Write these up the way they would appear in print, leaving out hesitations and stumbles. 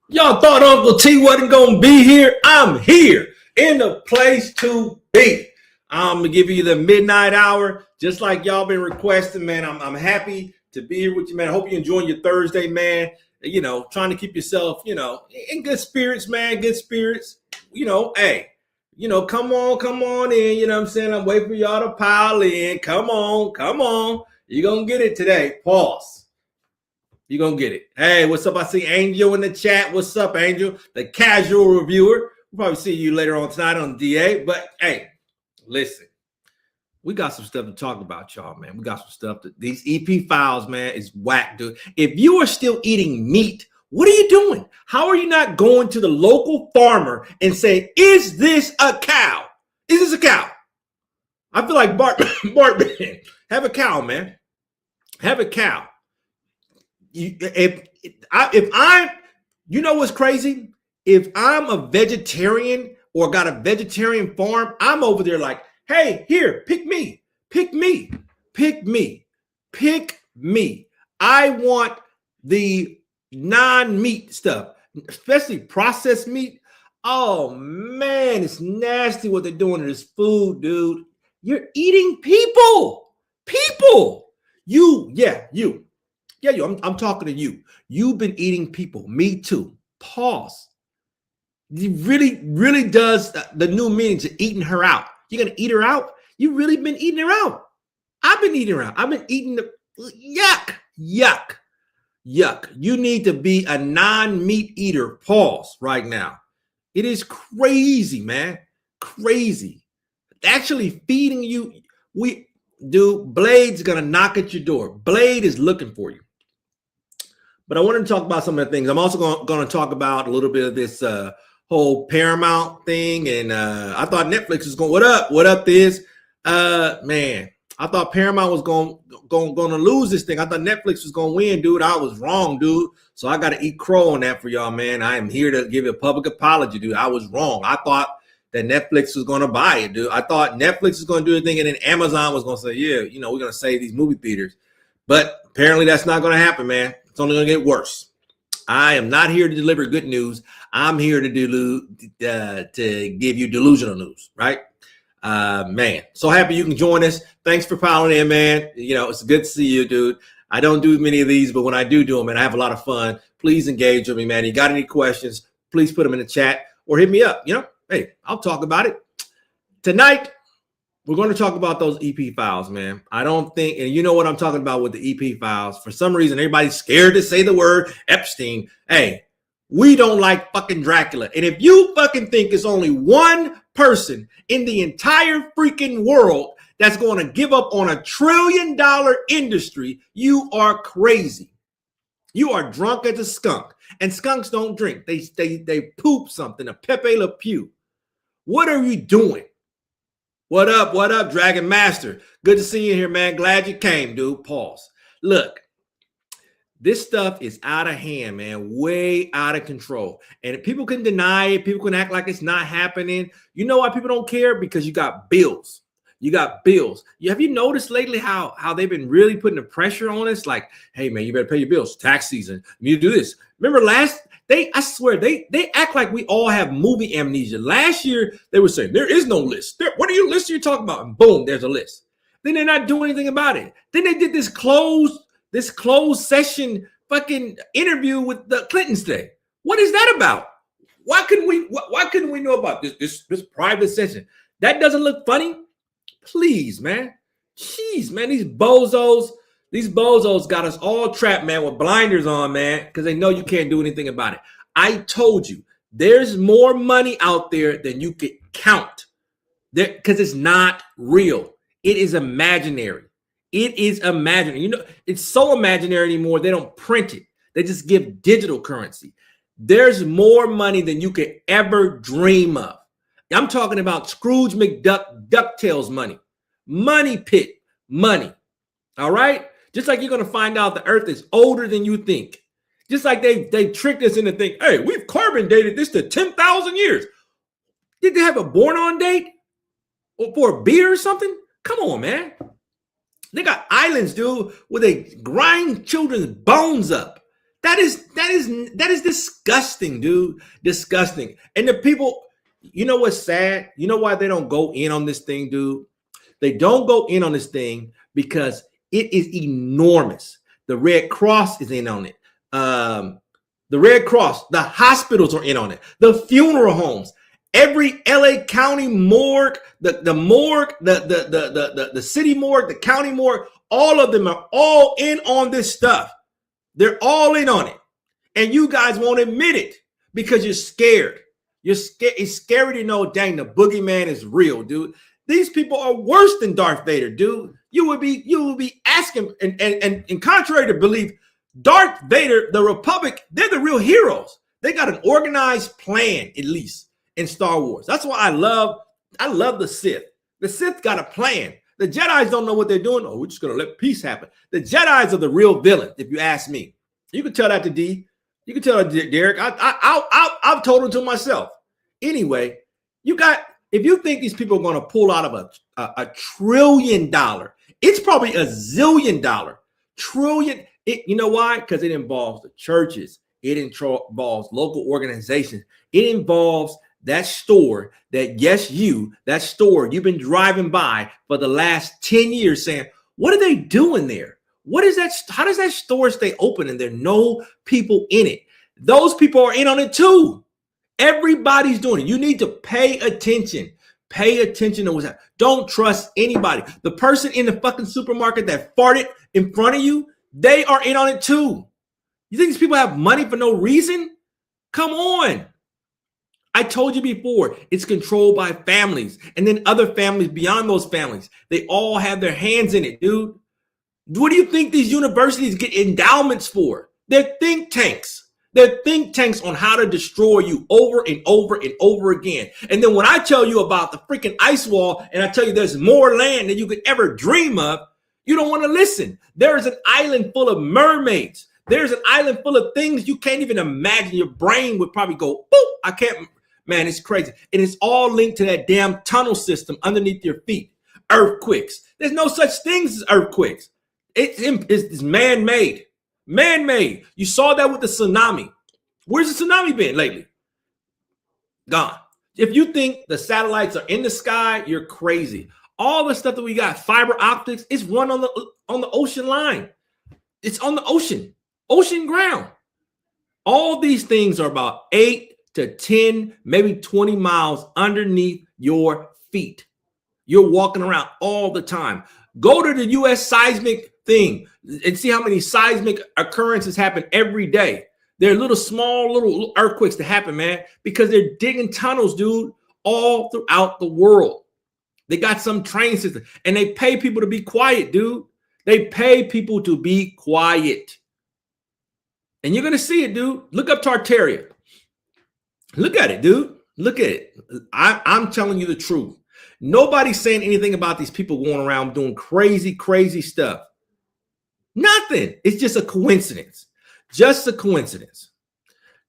Y'all thought Uncle T wasn't gonna be here? I'm here in the place to be. I'm gonna give you the midnight hour, just like y'all been requesting, man. I'm happy to be here with you, man. I hope you're enjoying your Thursday, man. You know, trying to keep yourself, in good spirits, man. Good spirits. Hey, come on in. You know what I'm saying? I'm waiting for y'all to pile in. Come on, come on. You're gonna get it today. Pause. You're going to get it. Hey, what's up? I see Angel in the chat. What's up, Angel? The casual reviewer. We'll probably see you later on tonight on DA. But, hey, listen. We got some stuff to talk about, y'all, man. We got some stuff. These EP files, man, is whack, dude. If you are still eating meat, what are you doing? How are you not going to the local farmer and say, is this a cow? Is this a cow? I feel like Bart, have a cow, man. Have a cow. If I'm, you know what's crazy? If I'm a vegetarian or got a vegetarian farm, I'm over there like, hey, here, pick me, pick me, pick me, pick me. I want the non-meat stuff, especially processed meat. Oh man, it's nasty what they're doing to this food, dude. You're eating people. You. Yeah, I'm talking to you. You've been eating people. Me too. Pause. It really does the new meaning to eating her out. You're going to eat her out? You really been eating her out. I've been eating her out. I've been eating the yuck. You need to be a non-meat eater. Pause right now. It is crazy, man. Crazy. Actually feeding you. Blade's going to knock at your door. Blade is looking for you. But I wanted to talk about some of the things. I'm also going to talk about a little bit of this whole Paramount thing. And I thought Netflix was going, what up, this? Man, I thought Paramount was going to lose this thing. I thought Netflix was going to win, dude. I was wrong, dude. So I got to eat crow on that for y'all, man. I am here to give you a public apology, dude. I was wrong. I thought that Netflix was going to buy it, dude. I thought Netflix was going to do a thing, and then Amazon was going to say, yeah, we're going to save these movie theaters. But apparently that's not going to happen, man. It's only going to get worse. I am not here to deliver good news. I'm here to give you delusional news, right? Man, so happy you can join us. Thanks for piling in, man. It's good to see you, dude. I don't do many of these, but when I do them, man, I have a lot of fun. Please engage with me, man. You got any questions, please put them in the chat or hit me up. Hey, I'll talk about it. Tonight, we're going to talk about those EP files, man. I don't think, and you know what I'm talking about with the EP files. For some reason, everybody's scared to say the word Epstein. Hey, we don't like fucking Dracula. And if you fucking think it's only one person in the entire freaking world that's going to give up on $1 trillion industry, you are crazy. You are drunk as a skunk. And skunks don't drink. They poop something, a Pepe Le Pew. What are we doing? What up, Dragon Master? Good to see you here, man. Glad you came, dude. Pause. Look, this stuff is out of hand, man. Way out of control. And if people can deny it, people can act like it's not happening. You know why people don't care? Because you got bills. Have you noticed lately how they've been really putting the pressure on us? Like, hey, man, you better pay your bills. Tax season. You need to do this. Remember I swear, they act like we all have movie amnesia. Last year, they were saying, there is no list. What are you list you're talking about? And boom, there's a list. Then they're not doing anything about it. Then they did this closed session fucking interview with the Clintons today. What is that about? Why couldn't we know about this private session? That doesn't look funny? Please, man. Jeez, man, these bozos got us all trapped, man, with blinders on, man, because they know you can't do anything about it. I told you, there's more money out there than you could count, because it's not real. It is imaginary. It's so imaginary anymore, they don't print it. They just give digital currency. There's more money than you could ever dream of. I'm talking about Scrooge McDuck, DuckTales money. Money pit money. All right? Just like you're going to find out the earth is older than you think. Just like they tricked us into thinking, hey, we've carbon dated this to 10,000 years. Did they have a born on date? Or for a beer or something? Come on, man. They got islands, dude, where they grind children's bones up. That is disgusting, dude. Disgusting. And the people, you know what's sad? You know why they don't go in on this thing, dude? They don't go in on this thing because it is enormous. The Red Cross is in on it. The Red Cross, the hospitals are in on it. The funeral homes, every LA County morgue, the morgue, the city morgue, the county morgue, all of them are all in on this stuff. They're all in on it. And you guys won't admit it because you're scared. You're scared. It's scary to know, dang, the boogeyman is real, dude. These people are worse than Darth Vader, dude. You would be asking, and contrary to belief, Darth Vader, the Republic, they're the real heroes. They got an organized plan, at least in Star Wars. That's why I love the Sith. The Sith got a plan. The Jedis don't know what they're doing. Oh, we're just gonna let peace happen. The Jedis are the real villains, if you ask me. You can tell that to D. You can tell that to Derek. I've told him to myself. Anyway, if you think these people are going to pull out of a $1 trillion, it's probably $1 zillion. Trillion. You know why? Because it involves the churches. It involves local organizations. It involves that store that store you've been driving by for the last 10 years saying, what are they doing there? What is that? How does that store stay open and there are no people in it? Those people are in on it too. Everybody's doing it. You need to pay attention. Pay attention to what's happening. Don't trust anybody. The person in the fucking supermarket that farted in front of you, they are in on it too. You think these people have money for no reason? Come on. I told you before, it's controlled by families and then other families beyond those families. They all have their hands in it, dude. What do you think these universities get endowments for? They're think tanks. They're think tanks on how to destroy you over and over and over again. And then when I tell you about the freaking ice wall and I tell you there's more land than you could ever dream of, you don't want to listen. There is an island full of mermaids. There's an island full of things you can't even imagine. Your brain would probably go, boop, I can't. Man, it's crazy. And it's all linked to that damn tunnel system underneath your feet. Earthquakes. There's no such things as earthquakes. It's man-made. Man-made. You saw that with the tsunami. Where's the tsunami been lately? Gone. If you think the satellites are in the sky, you're crazy. All the stuff that we got, fiber optics, it's run on the ocean line. It's on the ocean ground. All these things are about 8 to 10, maybe 20 miles underneath your feet. You're walking around all the time. Go to the U.S. seismic thing and see how many seismic occurrences happen every day. There are small earthquakes that happen, man, because they're digging tunnels, dude, all throughout the world. They got some train system and they pay people to be quiet, dude. They pay people to be quiet. And you're going to see it, dude. Look up Tartaria. Look at it, dude. Look at it. I'm telling you the truth. Nobody's saying anything about these people going around doing crazy, crazy stuff. Nothing. It's just a coincidence. Just a coincidence.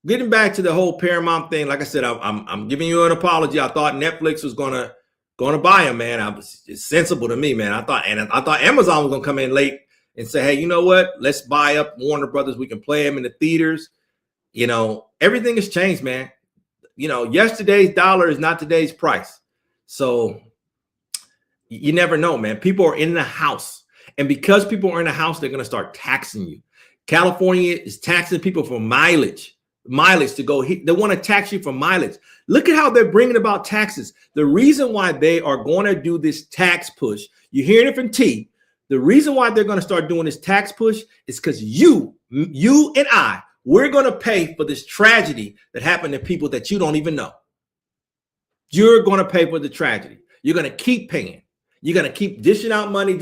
Getting back to the whole Paramount thing, like I said, I'm giving you an apology. I thought Netflix was gonna buy them, man. It's sensible to me, man. I thought Amazon was gonna come in late and say, hey, you know what? Let's buy up Warner Brothers. We can play them in the theaters. You know, everything has changed, man. You know, yesterday's dollar is not today's price. So you never know, man. People are in the house. And because people are in the house, they're going to start taxing you. California is taxing people for mileage to go. They want to tax you for mileage. Look at how they're bringing about taxes. The reason why they are going to do this tax push, you're hearing it from T. The reason why they're going to start doing this tax push is because you and I, we're going to pay for this tragedy that happened to people that you don't even know. You're going to pay for the tragedy. You're going to keep paying. You're going to keep dishing out money.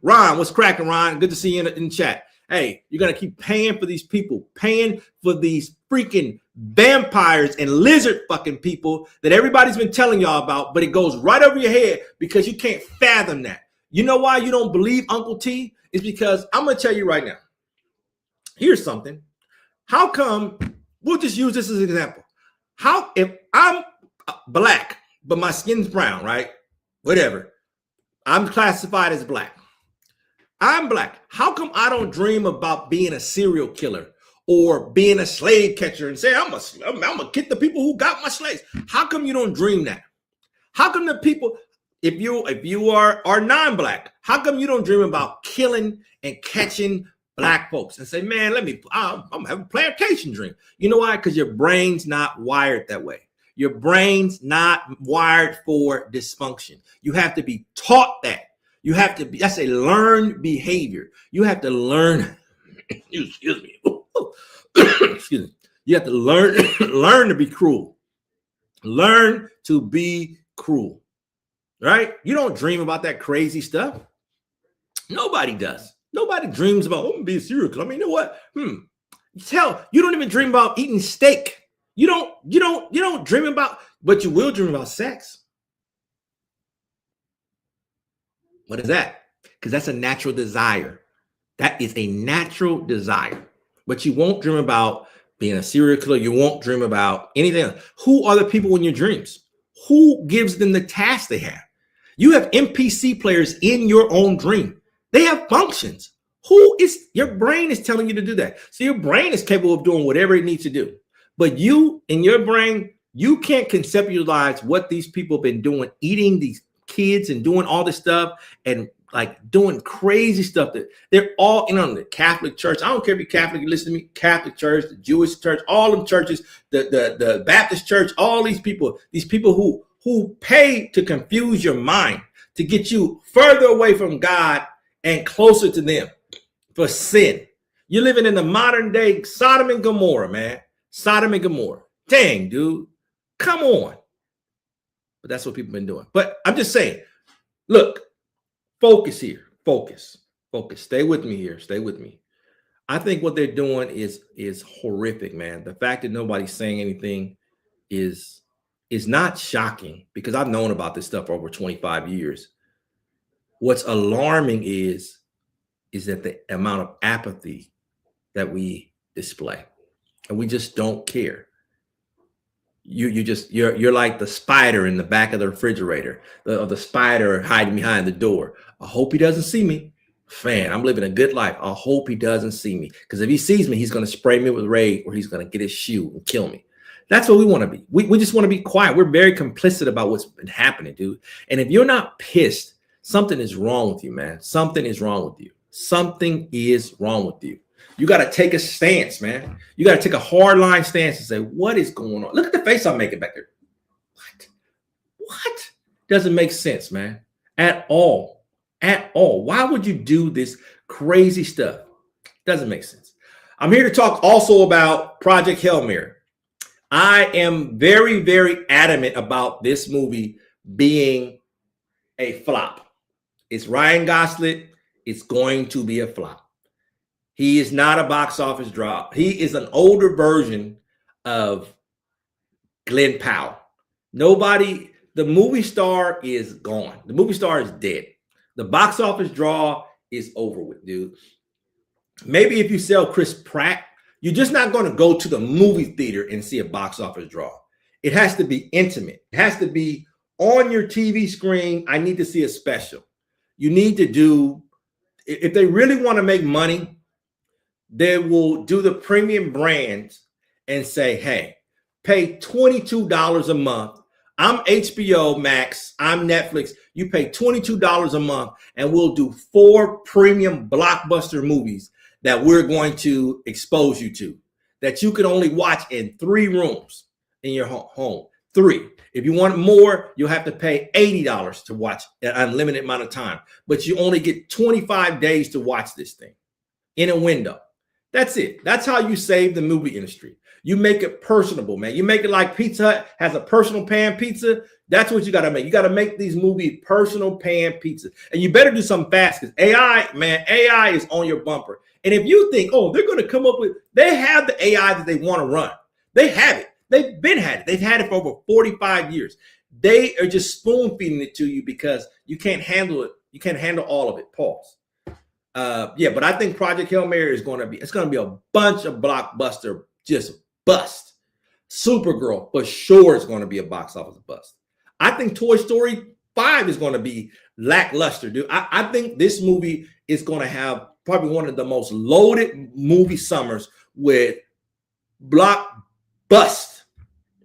Ron, what's cracking, Ron? Good to see you in chat. Hey, you're going to keep paying for these people, paying for these freaking vampires and lizard fucking people that everybody's been telling y'all about, but it goes right over your head because you can't fathom that. You know why you don't believe Uncle T? It's because I'm going to tell you right now. Here's something. How come, we'll just use this as an example. How, if I'm black, but my skin's brown, right? Whatever. I'm classified as black. I'm black. How come I don't dream about being a serial killer or being a slave catcher and say, I'm gonna get the people who got my slaves? How come you don't dream that? How come the people, if you are non-black, how come you don't dream about killing and catching black folks and say, man, I'm having a plantation dream? You know why? Because your brain's not wired that way. Your brain's not wired for dysfunction. You have to be taught that. You have to be, that's a learned behavior. You have to learn, excuse me. Excuse me. You have to learn to be cruel. Learn to be cruel, right? You don't dream about that crazy stuff. Nobody does. Nobody dreams about, I'm gonna be a serial killer. I mean, you know what? You don't even dream about eating steak. You don't dream about, but you will dream about sex. What is that? Because that's a natural desire. That is a natural desire. But you won't dream about being a serial killer. You won't dream about anything else. Who are the people in your dreams? Who gives them the tasks they have? You have NPC players in your own dream. They have functions. Your brain is telling you to do that. So your brain is capable of doing whatever it needs to do. But you, in your brain, you can't conceptualize what these people have been doing, eating these kids and doing all this stuff and like doing crazy stuff that they're all in on the Catholic Church. I don't care if you're Catholic, you listen to me, Catholic Church, the Jewish Church, all them churches, the Baptist Church, all these people who pay to confuse your mind, to get you further away from God and closer to them for sin. You're living in the modern day Sodom and Gomorrah, man. Sodom and Gomorrah. Dang, dude. Come on. But that's what people have been doing. But I'm just saying, look, focus here. Focus. Stay with me here. Stay with me. I think what they're doing is horrific, man. The fact that nobody's saying anything is not shocking because I've known about this stuff for over 25 years. What's alarming is that the amount of apathy that we display, and we just don't care. You're like the spider in the back of the refrigerator, the spider hiding behind the door. I hope he doesn't see me. Man, I'm living a good life. I hope he doesn't see me, because if he sees me, he's going to spray me with rage, or he's going to get his shoe and kill me. That's what we want to be. We just want to be quiet. We're very complicit about what's been happening, dude. And if you're not pissed, something is wrong with you, man. Something is wrong with you. Something is wrong with you. You got to take a stance, man. You got to take a hard line stance and say, what is going on? Look at the face I'm making back there. What? Doesn't make sense, man. At all. At all. Why would you do this crazy stuff? Doesn't make sense. I'm here to talk also about Project Hail Mary. I am very, very adamant about this movie being a flop. It's Ryan Gosling. It's going to be a flop. He is not a box office drop. He is an older version of Glenn Powell. The movie star is gone. The movie star is dead. The box office draw is over with, dude. Maybe if you sell Chris Pratt, you're just not going to go to the movie theater and see a box office draw. It has to be intimate. It has to be on your TV screen. I need to see a special. You need to do, if they really want to make money, they will do the premium brands and say, hey, pay $22 a month. I'm HBO Max. I'm Netflix. You pay $22 a month and we'll do 4 premium blockbuster movies that we're going to expose you to, that you can only watch in 3 rooms in your home. 3. If you want more, you'll have to pay $80 to watch an unlimited amount of time. But you only get 25 days to watch this thing in a window. That's it. That's how you save the movie industry. You make it personable, man. You make it like Pizza Hut has a personal pan pizza. That's what you got to make. You got to make these movies personal pan pizza. And you better do something fast, because AI is on your bumper. And if you think, oh, they're going to come up with, they have the AI that they want to run. They have it. They've had it. They've had it for over 45 years. They are just spoon feeding it to you because you can't handle it. You can't handle all of it. Pause. But I think Project Hail Mary is going to be a bunch of blockbuster just bust. Supergirl for sure is going to be a box office bust. I think Toy Story 5 is going to be lackluster, dude. I think this movie is going to have probably one of the most loaded movie summers with blockbusters.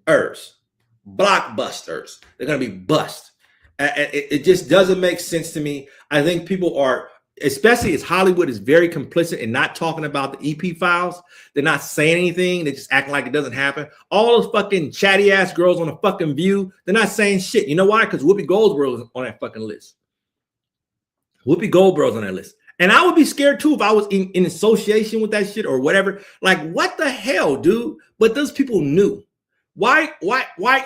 Blockbusters. They're going to be bust. It just doesn't make sense to me. I think people are, especially as Hollywood is very complicit in not talking about the EP files. They're not saying anything. They're just acting like it doesn't happen. All those fucking chatty ass girls on the fucking View, they're not saying shit. You know why? Because Whoopi Goldberg is on that fucking list. Whoopi Goldberg's on that list. And I would be scared too if I was in association with that shit or whatever. Like, what the hell, dude? But those people knew. Why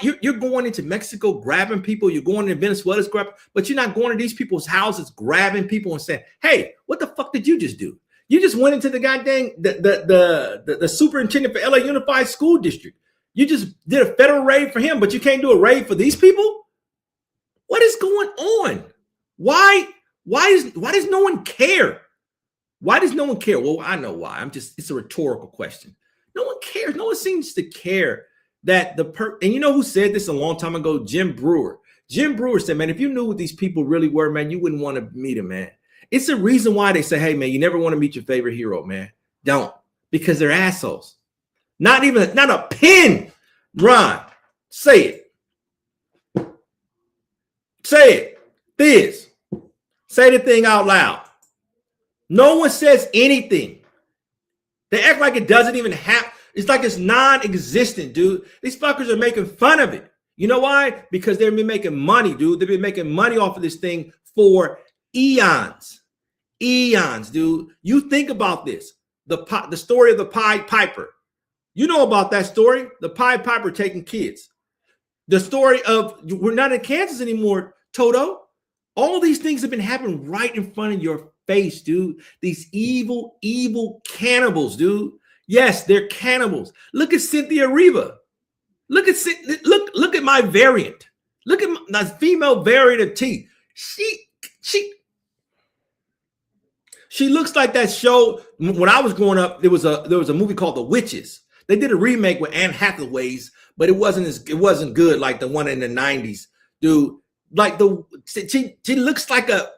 you're going into Mexico grabbing people, you're going to Venezuela grabbing, but you're not going to these people's houses grabbing people and saying, hey, what the fuck did you just do? You just went into the goddamn the superintendent for LA Unified School District. You just did a federal raid for him, but you can't do a raid for these people? What is going on? Why does no one care? Why does no one care? Well, I know why. It's a rhetorical question. No one cares. No one seems to care that and you know who said this a long time ago? Jim Brewer. Jim Brewer said, man, if you knew what these people really were, man, you wouldn't want to meet them, man. It's the reason why they say, hey, man, you never want to meet your favorite hero, man. Don't. Because they're assholes. Not a pin. Ron, say it. Say it. This. Say the thing out loud. No one says anything. They act like it doesn't even happen. It's like it's non-existent, dude. These fuckers are making fun of it. You know why? Because they've been making money, dude. They've been making money off of this thing for eons. Eons, dude. You think about this. The story of the Pied Piper. You know about that story? The Pied Piper taking kids. The story of we're not in Kansas anymore, Toto. All these things have been happening right in front of your face, dude. These evil, evil cannibals, dude. Yes, they're cannibals. Look at Cynthia Riva. Look at my variant. Look at my female variant of T. She looks like that show. When I was growing up, there was a movie called The Witches. They did a remake with Anne Hathaway's, but it wasn't good like the one in the 90s, dude. Like she looks like a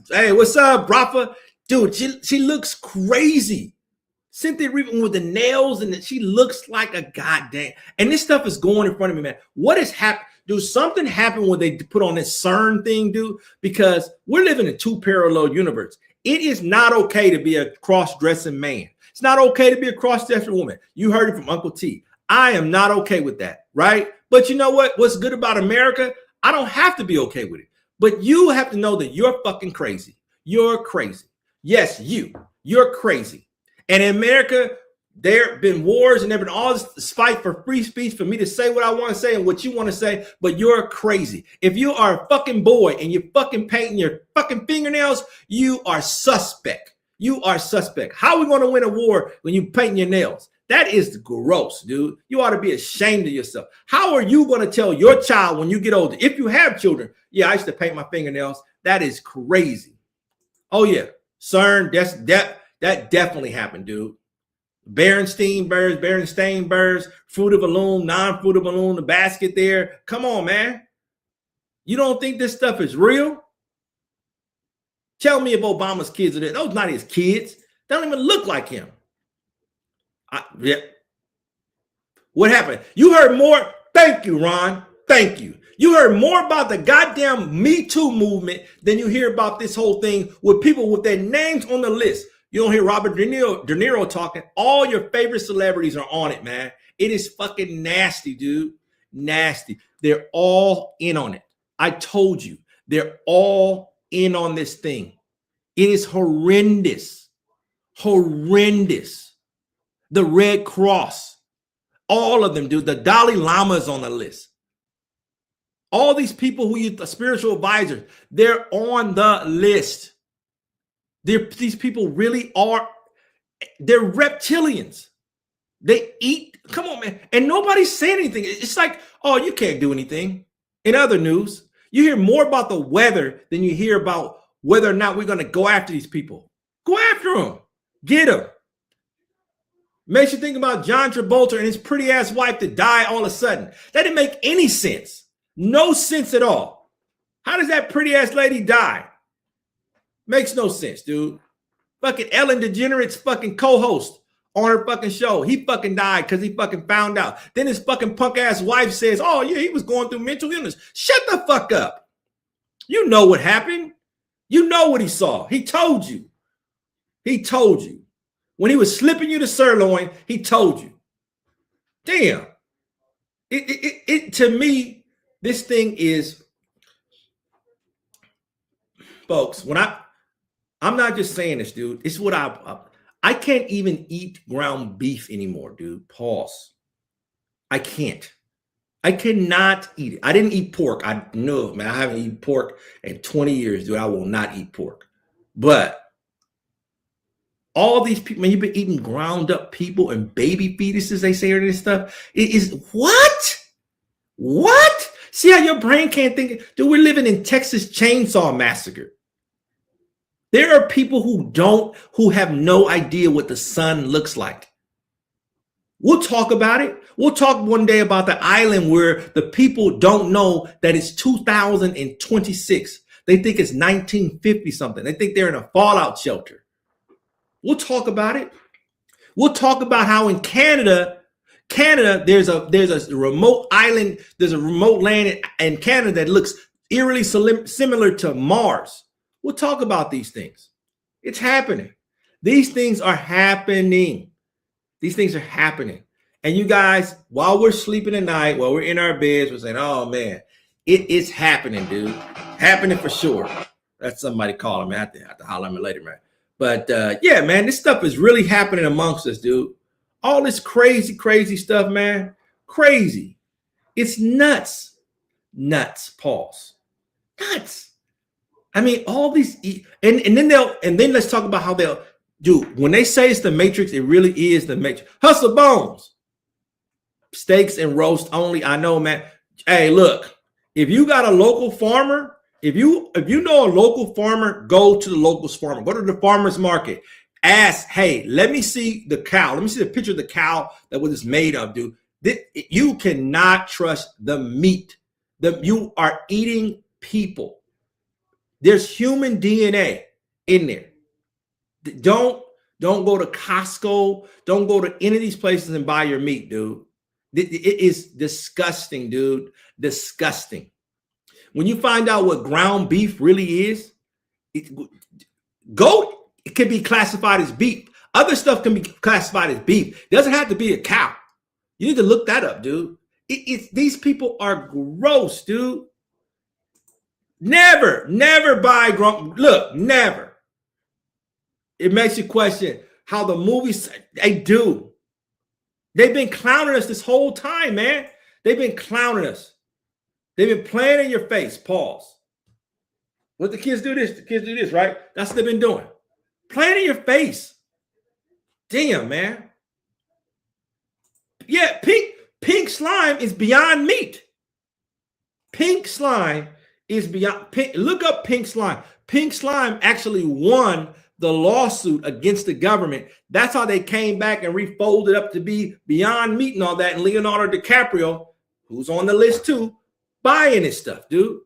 hey, what's up, Rafa? Dude, she looks crazy. Cynthia Riva with the nails, and she looks like a goddamn. And this stuff is going in front of me, man. What has happened? Dude, something happened when they put on this CERN thing, dude, because we're living in two parallel universes. It is not okay to be a cross-dressing man. It's not okay to be a cross-dressing woman. You heard it from Uncle T. I am not okay with that, right? But you know what? What's good about America? I don't have to be okay with it. But you have to know that you're fucking crazy. You're crazy. Yes, you're crazy. And in America, there have been wars and there have been all this fight for free speech for me to say what I want to say and what you want to say, but you're crazy. If you are a fucking boy and you're fucking painting your fucking fingernails, you are suspect. You are suspect. How are we going to win a war when you painting your nails? That is gross, dude. You ought to be ashamed of yourself. How are you going to tell your child when you get older, if you have children, yeah, I used to paint my fingernails. That is crazy. Oh, yeah. CERN, that definitely happened, dude. Berenstain Bears, fruit of a loom, non-fruit of a loom, the basket there. Come on, man. You don't think this stuff is real? Tell me if Obama's kids are there. Those not his kids. They don't even look like him. Yeah. What happened? You heard more. Thank you, Ron. Thank you. You heard more about the goddamn Me Too movement than you hear about this whole thing with people with their names on the list. You don't hear Robert De Niro talking. All your favorite celebrities are on it, man. It is fucking nasty, dude. Nasty. They're all in on it. I told you. They're all in on this thing. It is horrendous. Horrendous. The Red Cross. All of them, dude. The Dalai Lama is on the list. All these people who the spiritual advisors, they're on the list. These people really are, they're reptilians. They eat, come on, man. And nobody's saying anything. It's like, oh, you can't do anything. In other news, you hear more about the weather than you hear about whether or not we're going to go after these people. Go after them. Get them. Makes you think about John Travolta and his pretty ass wife to die all of a sudden. That didn't make any sense. No sense at all. How does that pretty ass lady die? Makes no sense, dude. Fucking Ellen DeGeneres' fucking co-host on her fucking show. He fucking died because he fucking found out. Then his fucking punk ass wife says, oh yeah, he was going through mental illness. Shut the fuck up. You know what happened. You know what he saw. He told you. He told you. When he was slipping you the sirloin, he told you. Damn. It to me, this thing is, folks, when I'm not just saying this, dude. It's what I can't even eat ground beef anymore, dude. Pause. I can't. I cannot eat it. I didn't eat pork. I know, man. I haven't eaten pork in 20 years, dude. I will not eat pork. But all these people, man, you've been eating ground up people and baby fetuses, they say, or this stuff. It is what? What? See how your brain can't think? Dude, we're living in Texas Chainsaw Massacre. There are people who have no idea what the sun looks like. We'll talk about it. We'll talk one day about the island where the people don't know that it's 2026. They think it's 1950 something. They think they're in a fallout shelter. We'll talk about it. We'll talk about how in Canada, there's a remote island, there's a remote land in Canada that looks eerily similar to Mars. We'll talk about these things. It's happening. These things are happening. These things are happening. And you guys, while we're sleeping at night, while we're in our beds, we're saying, oh man, it is happening, dude. Happening for sure. That's somebody calling me. I have to holler at me later, man. But yeah, man, this stuff is really happening amongst us, dude. All this crazy, crazy stuff, man. Crazy. It's nuts. Nuts. Pause. Nuts. I mean, all these, and then let's talk about how they'll do. When they say it's the Matrix, it really is the Matrix. Hustle Bones, steaks and roast only. I know, man. Hey, look, if you got a local farmer, if you know a local farmer, go to the local farmer. Go to the farmer's market. Ask, hey, let me see the cow. Let me see the picture of the cow that was made of, dude. You cannot trust the meat. You are eating people. There's human DNA in there. Don't go to Costco. Don't go to any of these places and buy your meat, dude. It is disgusting, dude. Disgusting. When you find out what ground beef really is, goat, it can be classified as beef. Other stuff can be classified as beef. It doesn't have to be a cow. You need to look that up, dude. These people are gross, dude. Never buy ground. Look, never. It makes you question how the movies, they do. They've been clowning us this whole time, man. They've been clowning us. They've been playing in your face. Pause. What the kids do this? The kids do this, right? That's what they've been doing. Playing in your face. Damn, man. Yeah, pink slime is beyond meat. Pink slime is beyond pink. Look up pink slime. Pink slime actually won the lawsuit against the government. That's how they came back and refolded up to be beyond meat and all that. And Leonardo DiCaprio, who's on the list too, buying this stuff, dude.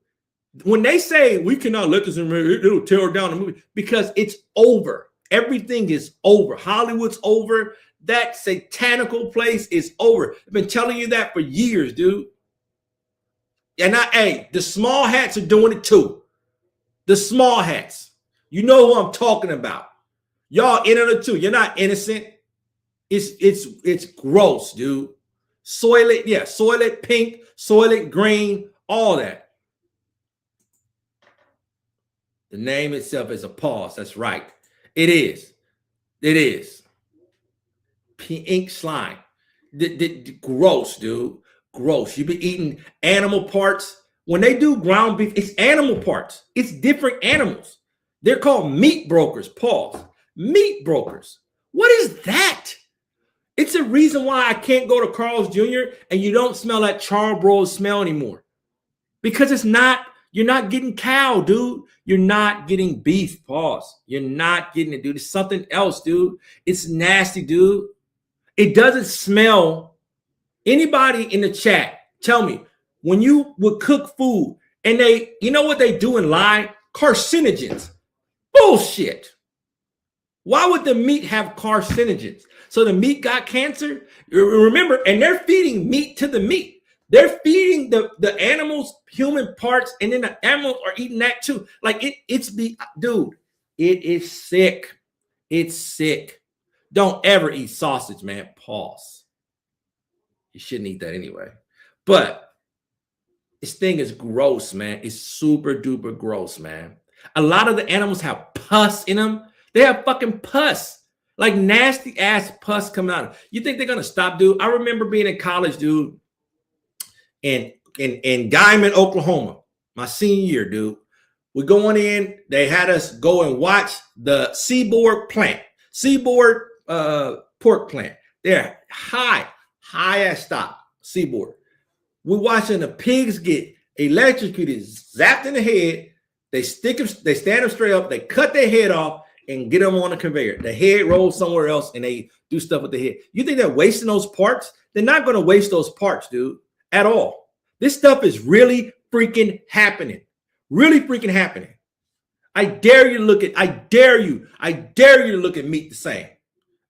When they say we cannot let this in, it'll tear down the movie, because it's over. Everything is over. Hollywood's over. That satanical place is over. I've been telling you that for years, dude. And hey, the small hats are doing it too. The small hats. You know who I'm talking about. Y'all in it too. You're not innocent. It's gross, dude. Soil it, yeah, soil it pink, soil it green, all that. The name itself is a pause. That's right. It is. It is. Pink slime. Gross, dude. Gross. You be eating animal parts. When they do ground beef, it's animal parts. It's different animals. They're called meat brokers. Pause. Meat brokers. What is that? It's a reason why I can't go to Carl's Jr. and you don't smell that charbroiled smell anymore. Because it's not, you're not getting cow, dude. You're not getting beef. Pause. You're not getting it, dude. It's something else, dude. It's nasty, dude. It doesn't smell. Anybody in the chat, tell me, when you would cook food, And they, you know what they do and lie? Carcinogens. Bullshit. Why would the meat have carcinogens? So the meat got cancer? Remember, and they're feeding meat to the meat. They're feeding the animals human parts, and then the animals are eating that too. Like dude, it is sick. It's sick. Don't ever eat sausage, man. Pause. You shouldn't eat that anyway. But this thing is gross, man. It's super duper gross, man. A lot of the animals have pus in them. They have fucking pus. Like nasty ass pus coming out. You think they're gonna stop, dude? I remember being in college, dude, in Guyman, Oklahoma, my senior year, dude. We're going in. They had us go and watch the Seaboard pork plant. They're high ass stock, Seaboard. We're watching the pigs get electrocuted, zapped in the head. They stand up straight up. They cut their head off and get them on a conveyor. The head rolls somewhere else, and they do stuff with the head. You think they're wasting those parts? They're not going to waste those parts, dude, at all. This stuff is really freaking happening. Really freaking happening. I dare you to look at to look at meat the same.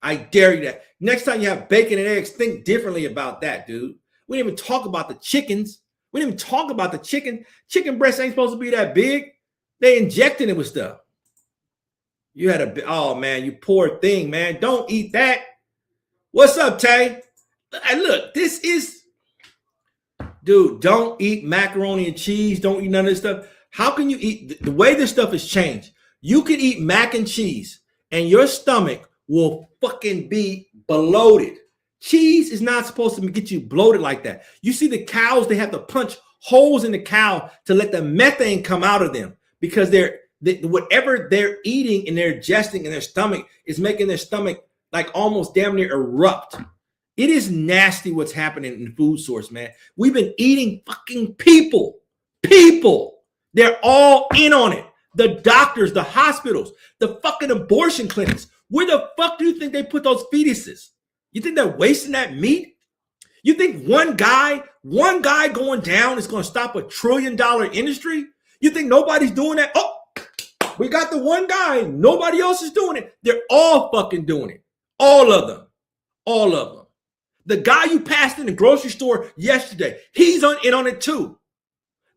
I dare you that. Next time you have bacon and eggs, think differently about that, dude. We didn't even talk about the chickens. We didn't even talk about the chicken. Chicken breast ain't supposed to be that big. They injecting it with stuff. You had oh man, you poor thing, man. Don't eat that. What's up, Tay? And look, this is, dude, don't eat macaroni and cheese. Don't eat none of this stuff. How can you eat, the way this stuff has changed, you can eat mac and cheese and your stomach will fucking be bloated. Cheese is not supposed to get you bloated like that. You see the cows, they have to punch holes in the cow to let the methane come out of them because whatever they're eating and they're ingesting in their stomach is making their stomach like almost damn near erupt. It is nasty what's happening in the food source, man. We've been eating fucking people. They're all in on it. The doctors, the hospitals, the fucking abortion clinics. Where the fuck do you think they put those fetuses? You think they're wasting that meat? You think one guy going down is going to stop $1 trillion industry? You think nobody's doing that? Oh, we got the one guy. Nobody else is doing it. They're all fucking doing it. All of them. All of them. The guy you passed in the grocery store yesterday, he's in on it too.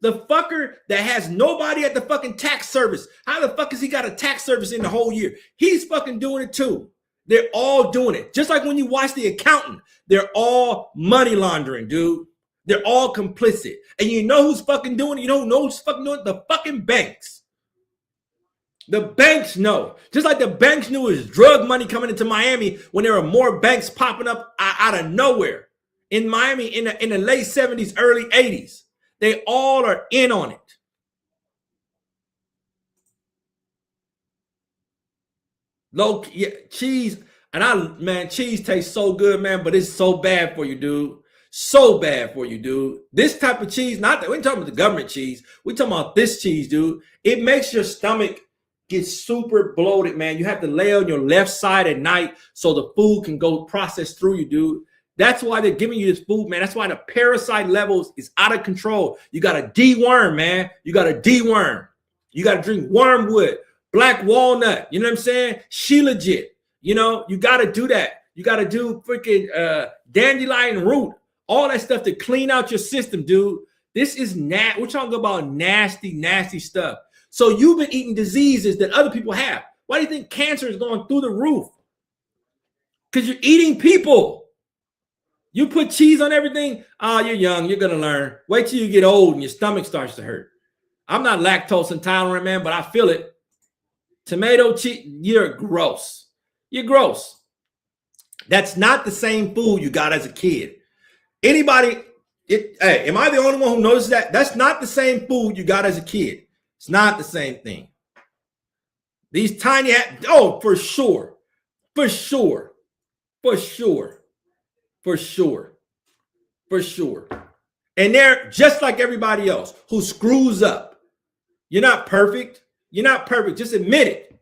The fucker that has nobody at the fucking tax service. How the fuck has he got a tax service in the whole year? He's fucking doing it too. They're all doing it. Just like when you watch The Accountant, they're all money laundering, dude. They're all complicit. And you know who's fucking doing it? You don't know who's fucking doing it? The fucking banks. The banks know. Just like the banks knew it was drug money coming into Miami when there were more banks popping up out of nowhere. In Miami in the late 70s, early 80s. They all are in on it. Low, yeah, cheese, and cheese tastes so good, man, but it's so bad for you, dude. So bad for you, dude. This type of cheese, not that we're talking about the government cheese. We're talking about this cheese, dude. It makes your stomach get super bloated, man. You have to lay on your left side at night so the food can go process through you, dude. That's why they're giving you this food, man. That's why the parasite levels is out of control. You got to deworm, man. You got to deworm. You got to drink wormwood, black walnut. You know what I'm saying? Shilajit. You know, you got to do that. You got to do freaking dandelion root, all that stuff to clean out your system, dude. This is we're talking about nasty, nasty stuff. So you've been eating diseases that other people have. Why do you think cancer is going through the roof? Because you're eating people. You put cheese on everything. Oh, you're young. You're going to learn. Wait till you get old and your stomach starts to hurt. I'm not lactose intolerant, man, but I feel it. Tomato cheese, you're gross. You're gross. That's not the same food you got as a kid. Anybody, hey, am I the only one who notices that? That's not the same food you got as a kid. It's not the same thing. These tiny, for sure. For sure. For sure. For sure. For sure. And they're just like everybody else who screws up. You're not perfect. You're not perfect. Just admit it.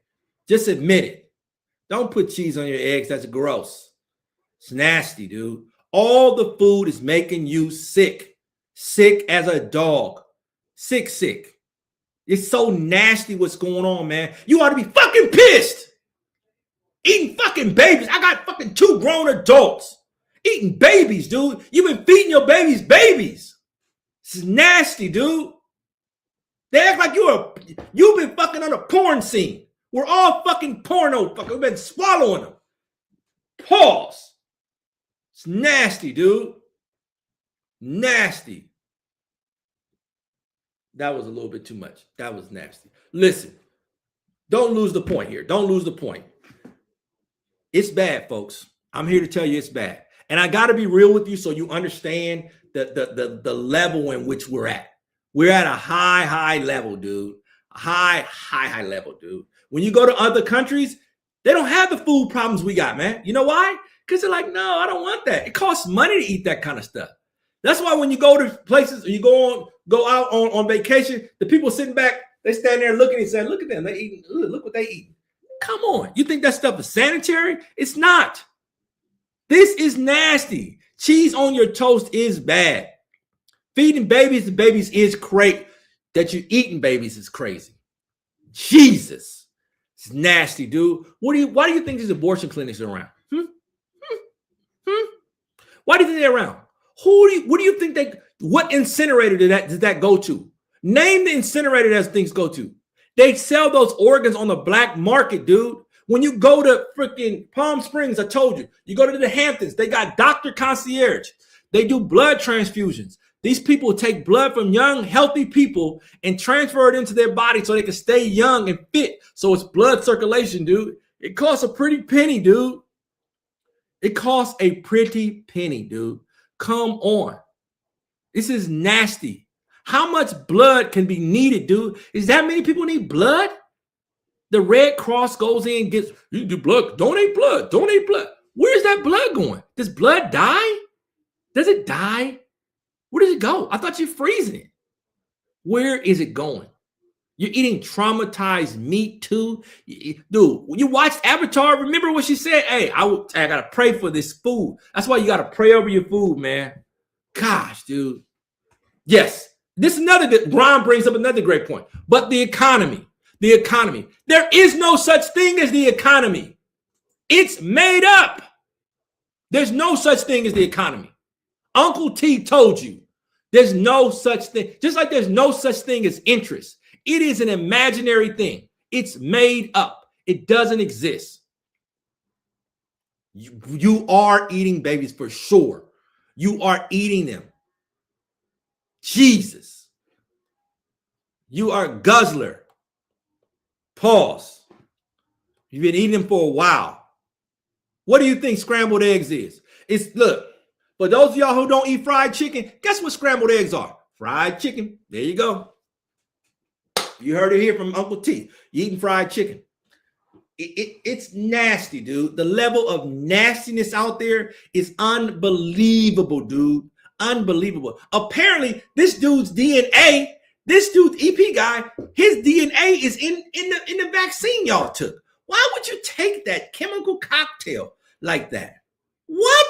Just admit it. Don't put cheese on your eggs. That's gross. It's nasty, dude. All the food is making you sick. Sick as a dog. Sick. It's so nasty what's going on, man. You ought to be fucking pissed. Eating fucking babies. I got fucking 2 grown adults eating babies, dude. You've been feeding your babies babies. This is nasty, dude. They act like you've been fucking on a porn scene. We're all fucking porno fucking. We've been swallowing them. Pause. It's nasty, dude. Nasty. That was a little bit too much. That was nasty. Listen, don't lose the point here. Don't lose the point. It's bad, folks. I'm here to tell you it's bad. And I got to be real with you so you understand the level in which we're at. We're at a high level, dude. High level, dude. When you go to other countries, they don't have the food problems we got, man. You know why? Because they're like, no, I don't want that. It costs money to eat that kind of stuff. That's why when you go to places, or you go out on vacation, the people sitting back, they stand there looking and saying, look at them. They eating. Look what they eating. Come on. You think that stuff is sanitary? It's not. This is nasty. Cheese on your toast is bad. Feeding babies to babies is great. That you're eating babies is crazy. Jesus. It's nasty, dude. Why do you think these abortion clinics are around? Why do you think they're around? What do you think what incinerator did that go to? Name the incinerator that things go to. They sell those organs on the black market, dude. When you go to freaking Palm Springs, I told you, you go to the Hamptons, they got doctor concierge. They do blood transfusions. These people take blood from young, healthy people and transfer it into their body so they can stay young and fit. So it's blood circulation, dude. It costs a pretty penny, dude. It costs a pretty penny, dude. Come on. This is nasty. How much blood can be needed, dude? Is that many people need blood? The Red Cross goes in and gets, you do blood, donate blood. Where's that blood going? Does blood die? Does it die? Where does it go? I thought you're freezing it. Where is it going? You're eating traumatized meat too. Dude, when you watched Avatar, remember what she said? Hey, I got to pray for this food. That's why you got to pray over your food, man. Gosh, dude. Yes. This is another good, Ron brings up another great point. But the economy. There is no such thing as the economy. It's made up. There's no such thing as the economy. Uncle T told you there's no such thing. Just like there's no such thing as interest. It is an imaginary thing. It's made up. It doesn't exist. You are eating babies for sure. You are eating them. Jesus. You are a guzzler. Pause. You've been eating them for a while. What do you think scrambled eggs is? Look, for those of y'all who don't eat fried chicken, guess what scrambled eggs are? Fried chicken. There you go. You heard it here from Uncle T. You eating fried chicken. It's nasty, dude. The level of nastiness out there is unbelievable, dude. Unbelievable. Apparently, this dude's DNA, this dude's EP guy, his DNA is in the vaccine y'all took. Why would you take that chemical cocktail like that? What?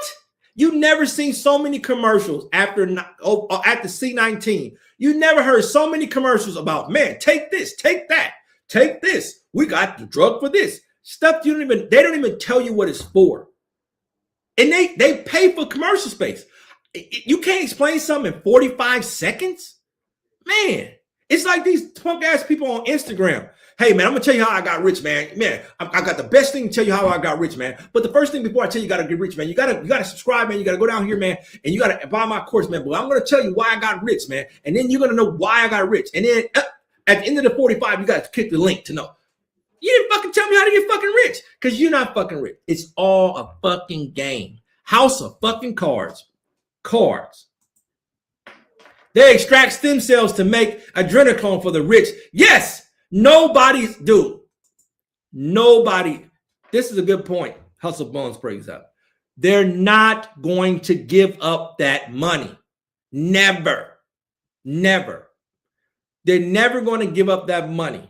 You never seen so many commercials after C-19. You never heard so many commercials about, man, take this, take that, take this. We got the drug for this. Stuff they don't even tell you what it's for. And they pay for commercial space. You can't explain something in 45 seconds? Man, it's like these punk ass people on Instagram. Hey, man, I'm going to tell you how I got rich, man. Man, I got the best thing to tell you how I got rich, man. But the first thing before I tell you got to get rich, man, you got to subscribe, man. You got to go down here, man, and you got to buy my course, man. But I'm going to tell you why I got rich, man. And then you're going to know why I got rich. And then at the end of the 45, you got to click the link to know. You didn't fucking tell me how to get fucking rich because you're not fucking rich. It's all a fucking game. House of fucking cards. They extract stem cells to make adrenochrome for the rich. Yes, nobody. This is a good point. Hustle Bones brings up. They're not going to give up that money. Never. They're never going to give up that money.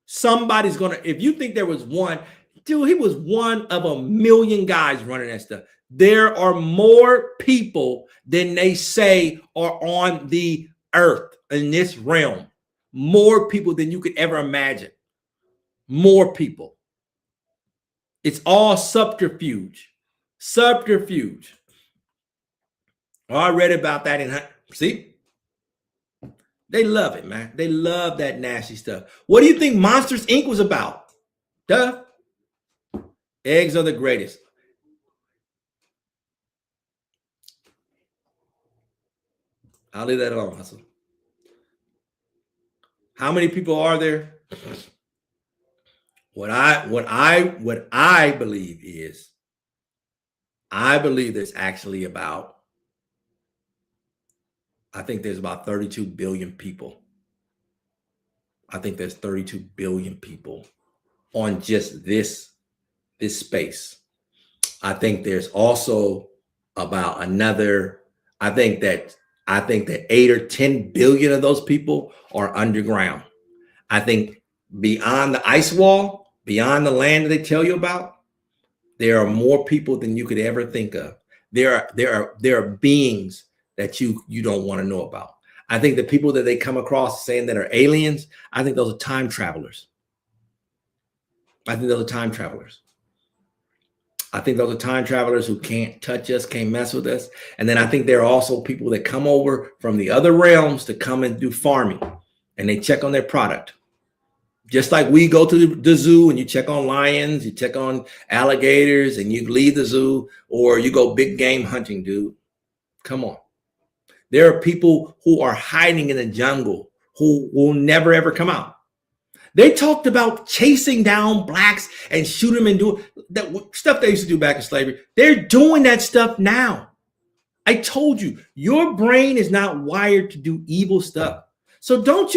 Somebody's going to, if you think there was one, dude, he was one of a million guys running that stuff. There are more people than they say are on the earth in this realm. More people than you could ever imagine. More people. It's all subterfuge. Subterfuge. Oh, I read about that in, see? They love it, man. They love that nasty stuff. What do you think Monsters Inc. was about? Duh. Eggs are the greatest. I'll leave that alone, Hustle. How many people are there? What I believe is, I believe there's actually about, I think there's about 32 billion people. I think there's 32 billion people on just this space. I think there's also about another, I think that 8 or 10 billion of those people are underground. I think beyond the ice wall, beyond the land that they tell you about, there are more people than you could ever think of. There are beings that you don't want to know about. I think the people that they come across saying that are aliens, I think those are time travelers. I think those are time travelers. I think those are time travelers who can't touch us, can't mess with us. And then I think there are also people that come over from the other realms to come and do farming, and they check on their product. Just like we go to the zoo and you check on lions, you check on alligators, and you leave the zoo, or you go big game hunting, dude. Come on. There are people who are hiding in the jungle who will never, ever come out. They talked about chasing down blacks and shoot them and do that stuff they used to do back in slavery. They're doing that stuff now. I told you, your brain is not wired to do evil stuff. So don't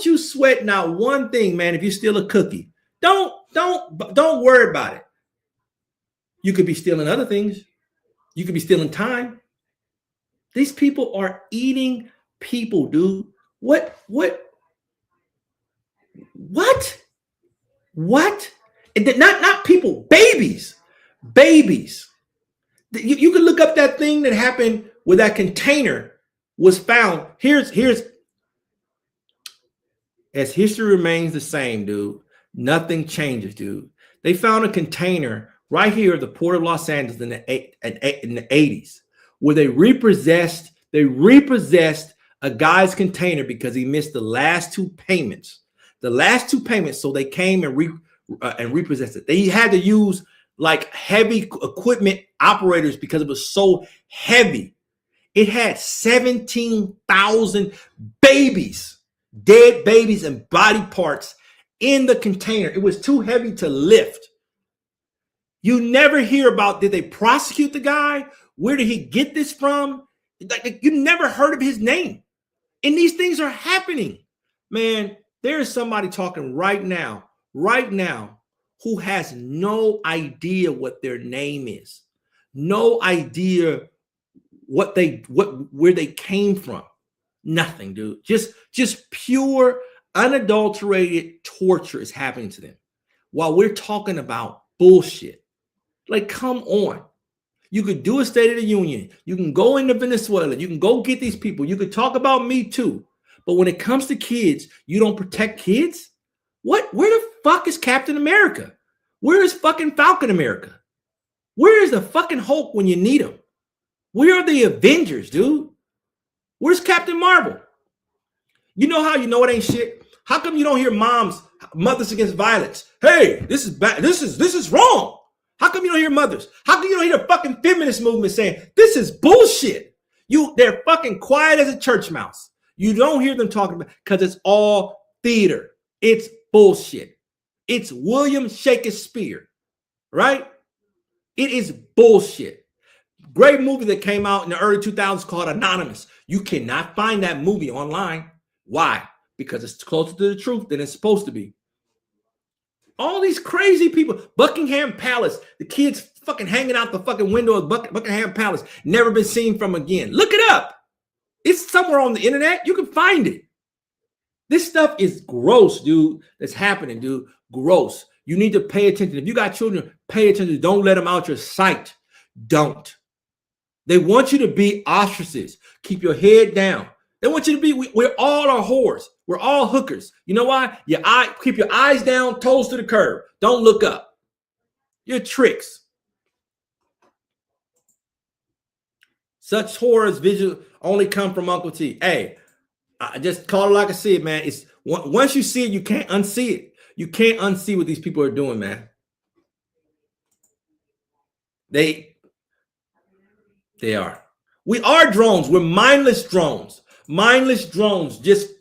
you sweat not one thing, man. If you steal a cookie, don't worry about it. You could be stealing other things. You could be stealing time. These people are eating people, dude. What? Not people, babies. You can look up that thing that happened where that container was found. Here's as history remains the same, dude. Nothing changes, dude. They found a container right here at the Port of Los Angeles in the 80s, where they repossessed a guy's container because he missed the last two payments. So they came and repossessed it. They had to use like heavy equipment operators because it was so heavy. It had 17,000 babies, dead babies and body parts in the container. It was too heavy to lift. You never hear about, did they prosecute the guy? Where did he get this from? Like, you never heard of his name. And these things are happening. Man, there is somebody talking right now, who has no idea what their name is. No idea where they came from. Nothing, dude. Just pure, unadulterated torture is happening to them while we're talking about bullshit. Like, come on. You could do a State of the Union. You can go into Venezuela. You can go get these people. You could talk about Me Too. But when it comes to kids, you don't protect kids? Where the fuck is Captain America? Where is fucking Falcon America? Where is the fucking Hulk when you need him? Where are the Avengers, dude? Where's Captain Marvel? You know how you know it ain't shit? How come you don't hear mothers against violence? Hey, this is bad. This is wrong. How come you don't hear mothers? How come you don't hear the fucking feminist movement saying this is bullshit? They're fucking quiet as a church mouse. You don't hear them talking about, because it's all theater. It's bullshit. It's William Shakespeare, right? It is bullshit. Great movie that came out in the early 2000s called Anonymous. You cannot find that movie online. Why? Because it's closer to the truth than it's supposed to be. All these crazy people, Buckingham Palace, the kids fucking hanging out the fucking window of Buckingham Palace, never been seen from again. Look it up. It's somewhere on the internet. You can find it. This stuff is gross, dude. That's happening, dude. Gross. You need to pay attention. If you got children, pay attention. Don't let them out your sight. Don't. They want you to be ostracists. Keep your head down. They want you to be, we're all our whores. We're all hookers. You know why? Keep your eyes down, toes to the curb. Don't look up. Your tricks. Such horrors visual only come from Uncle T. Hey, I just call it like I see it, man. It's once you see it, you can't unsee it. You can't unsee what these people are doing, man. They are. We are drones. We're mindless drones. Mindless drones. Just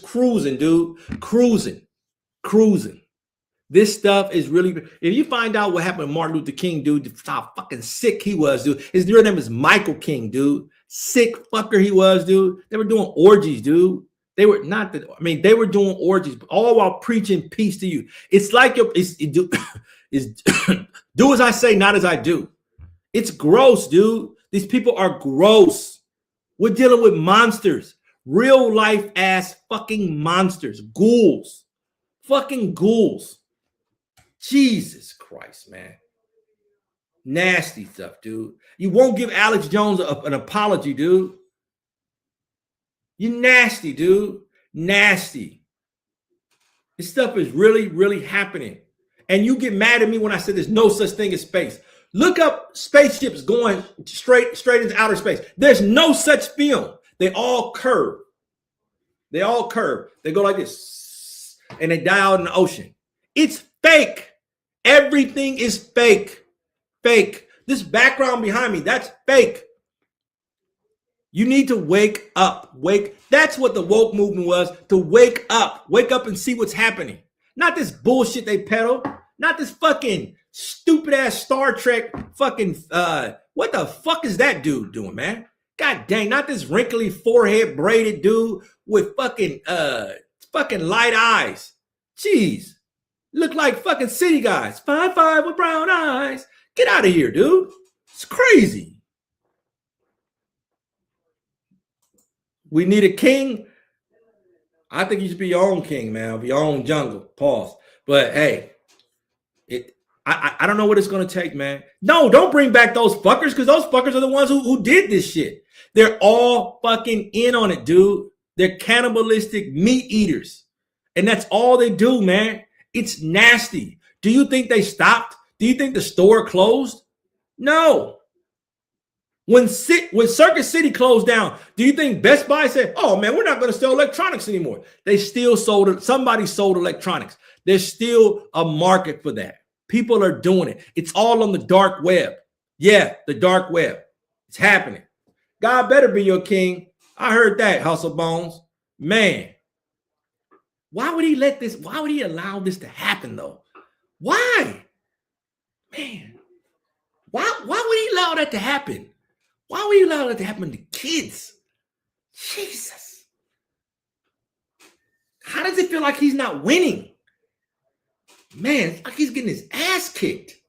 cruising, dude. Cruising. This stuff is really, if you find out what happened to Martin Luther King, dude, how fucking sick he was, dude. His real name is Michael King, dude. Sick fucker he was, dude. They were doing orgies, dude. They were they were doing orgies, all while preaching peace to you. It's like do as I say, not as I do. It's gross, dude. These people are gross. We're dealing with monsters, real life ass fucking monsters, ghouls, fucking ghouls. Jesus Christ, man. Nasty stuff, dude. You won't give Alex Jones an apology, dude. You nasty, dude. Nasty. This stuff is really, really happening. And you get mad at me when I said there's no such thing as space. Look up spaceships going straight into outer space. There's no such film. They all curve. They go like this. And they die out in the ocean. It's fake. Everything is fake. Fake. This background behind me, that's fake. You need to wake up. That's what the woke movement was, to wake up. Wake up and see what's happening. Not this bullshit they peddle. Not this fucking stupid ass Star Trek fucking, what the fuck is that dude doing, man? God dang, not this wrinkly forehead braided dude with fucking light eyes. Jeez. Look like fucking city guys. 5'5" with brown eyes. Get out of here, dude. It's crazy. We need a king. I think you should be your own king, man. Of your own jungle. Pause. But hey, I don't know what it's going to take, man. No, don't bring back those fuckers, because those fuckers are the ones who did this shit. They're all fucking in on it, dude. They're cannibalistic meat eaters. And that's all they do, man. It's nasty. Do you think they stopped? Do you think the store closed? No. When Circuit City closed down, do you think Best Buy said, oh man, we're not going to sell electronics anymore? They still sold it. Somebody sold electronics. There's still a market for that. People are doing it. It's all on the dark web. Yeah, the dark web. It's happening. God better be your king. I heard that, Hustle Bones. Man. Why would he allow this to happen, though? Why? Man. Why would he allow that to happen? Why would he allow that to happen to kids? Jesus. How does it feel like he's not winning? Man, it's like he's getting his ass kicked.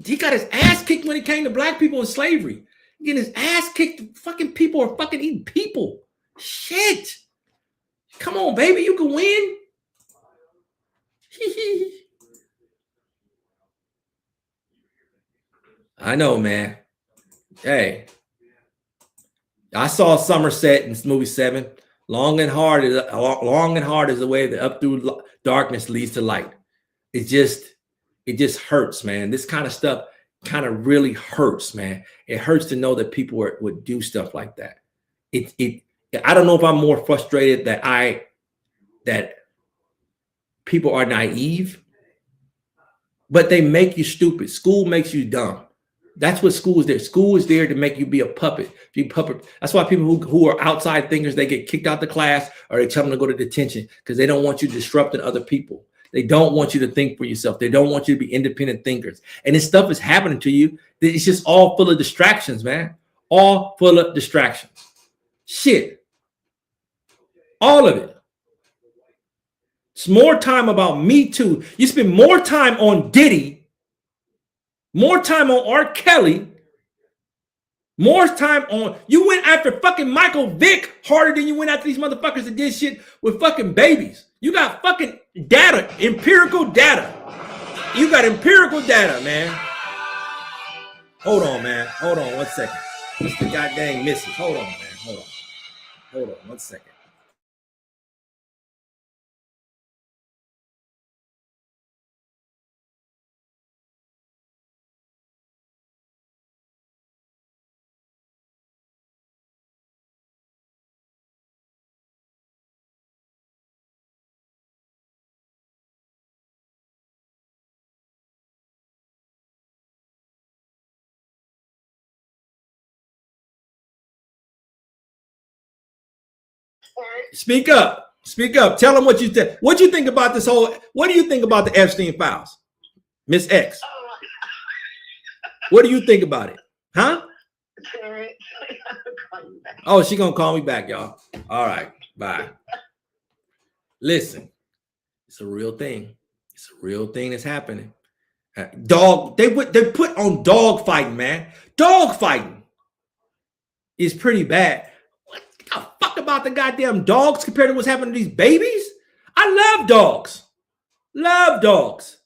He got his ass kicked when it came to black people in slavery. Getting his ass kicked. Fucking people are fucking eating people. Shit. Come on, baby, you can win. I know, man. Hey, I saw Somerset in movie 7. Long and hard is the way that up through darkness leads to light. It just hurts, man. This kind of stuff kind of really hurts, man. It hurts to know that people would do stuff like that. I don't know if I'm more frustrated that people are naive, but they make you stupid. School makes you dumb. That's what school is there. School is there to make you be a puppet. That's why people who are outside thinkers, they get kicked out the class, or they tell them to go to detention because they don't want you disrupting other people. They don't want you to think for yourself. They don't want you to be independent thinkers. And this stuff is happening to you. It's just all full of distractions, man. All full of distractions. Shit. All of it. It's more time about Me Too. You spend more time on Diddy, more time on R. Kelly, more time on, you went after fucking Michael Vick harder than you went after these motherfuckers that did shit with fucking babies. You got fucking data, empirical data. You got empirical data, man. Hold on, man. Hold on 1 second. What's the goddamn misses? Hold on, man. Hold on. Hold on 1 second. Speak up. Speak up. Tell them what you think. What you think about this whole? What do you think about the Epstein files, Miss X? What do you think about it? Huh? Oh, she gonna call me back, y'all. All right, bye. Listen, it's a real thing. It's a real thing that's happening. Dog, they put on dog fighting, man. Dog fighting is pretty bad. What the fuck about the goddamn dogs compared to what's happening to these babies? I love dogs. Love dogs.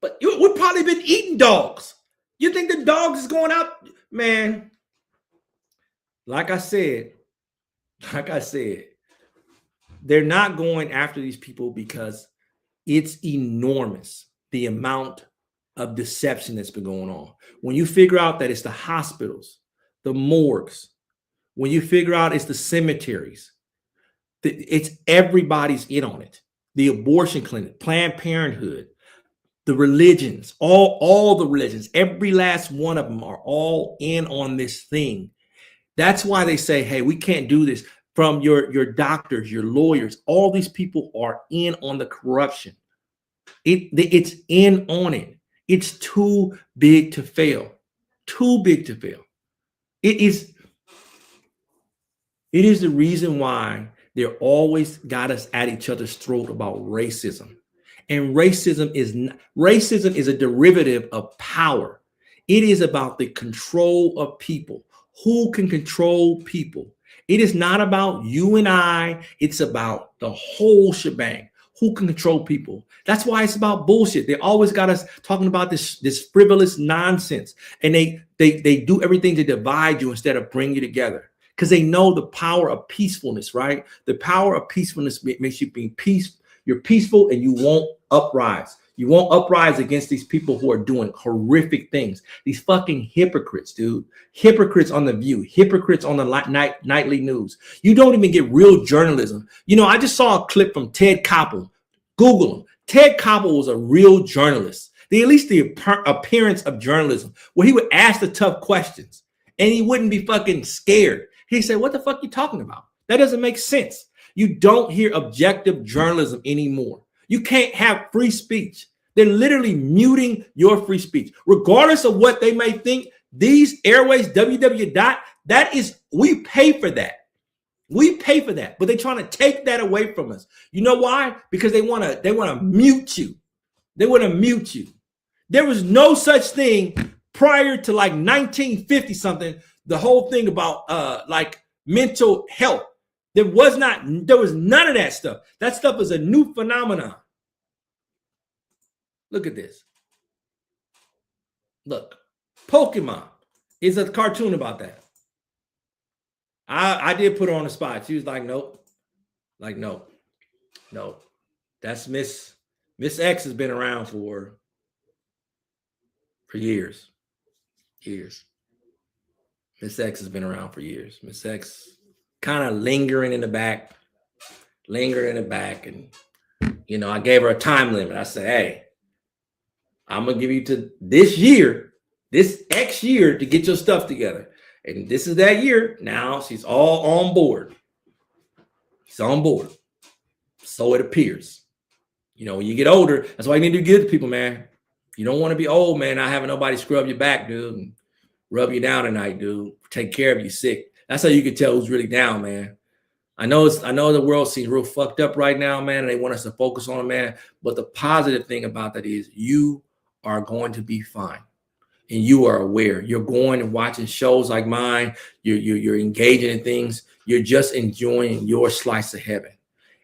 But we've probably been eating dogs. You think the dogs is going out? Man, like I said, they're not going after these people because it's enormous, the amount of deception that's been going on. When you figure out that it's the hospitals, the morgues, when you figure out it's the cemeteries, it's everybody's in on it. The abortion clinic, Planned Parenthood, the religions, all the religions, every last one of them are all in on this thing. That's why they say, hey, we can't do this. From your doctors, your lawyers, all these people are in on the corruption. It's in on it. It's too big to fail. Too big to fail. It is the reason why they're always got us at each other's throat about racism. And racism is a derivative of power. It is about the control of people. Who can control people? It is not about you and I. It's about the whole shebang. Who can control people? That's why it's about bullshit. They always got us talking about this frivolous nonsense. And they do everything to divide you instead of bring you together. Because they know the power of peacefulness, right? The power of peacefulness makes you be you're peaceful and you won't uprise. You won't uprise against these people who are doing horrific things. These fucking hypocrites, dude. Hypocrites on The View. Hypocrites on the nightly news. You don't even get real journalism. You know, I just saw a clip from Ted Koppel. Google him. Ted Koppel was a real journalist. At least the appearance of journalism, where he would ask the tough questions and he wouldn't be fucking scared. He said, what the fuck are you talking about? That doesn't make sense. You don't hear objective journalism anymore. You can't have free speech. They're literally muting your free speech. Regardless of what they may think, these airways, that is, we pay for that. We pay for that, but they're trying to take that away from us. You know why? Because they want to mute you. They want to mute you. There was no such thing prior to like 1950 something, the whole thing about like mental health. There was none of that stuff. That stuff is a new phenomenon. Look at this. Look, Pokemon is a cartoon about that. I did put her on the spot. She was like, nope. Like, no. That's Miss X has been around for years. Miss X has been around for years. Miss X kind of lingering in the back. And, you know, I gave her a time limit. I said, hey, I'm going to give you to this X year to get your stuff together. And this is that year. Now she's all on board. She's on board. So it appears. You know, when you get older, that's why you need to give to people, man. You don't want to be old, man, not having nobody scrub your back, dude, and rub you down at night, dude. Take care of you sick. That's how you can tell who's really down, man. I know the world seems real fucked up right now, man, and they want us to focus on it, man. But the positive thing about that is you are going to be fine. And you are aware. You're going and watching shows like mine. You're engaging in things. You're just enjoying your slice of heaven.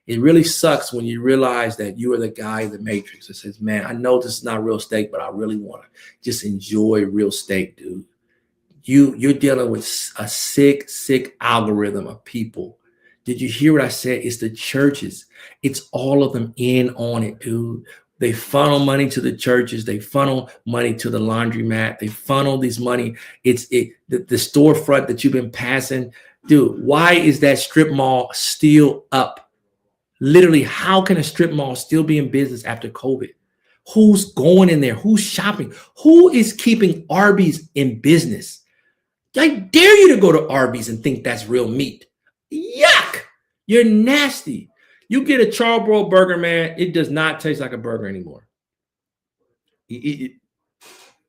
It really sucks when you realize that you are the guy in the Matrix that says, man, I know this is not real steak, but I really want to just enjoy real steak, dude. You're dealing with a sick algorithm of people Did you hear what I said? It's the churches. It's all of them in on it, dude. They funnel money to the churches. They funnel money to the laundromat. They funnel this money. The storefront that you've been passing. Dude, why is that strip mall still up? Literally, how can a strip mall still be in business after COVID? Who's going in there? Who's shopping? Who is keeping Arby's in business? I dare you to go to Arby's and think that's real meat. Yuck! You're nasty. You get a charbroiled burger, man, it does not taste like a burger anymore. It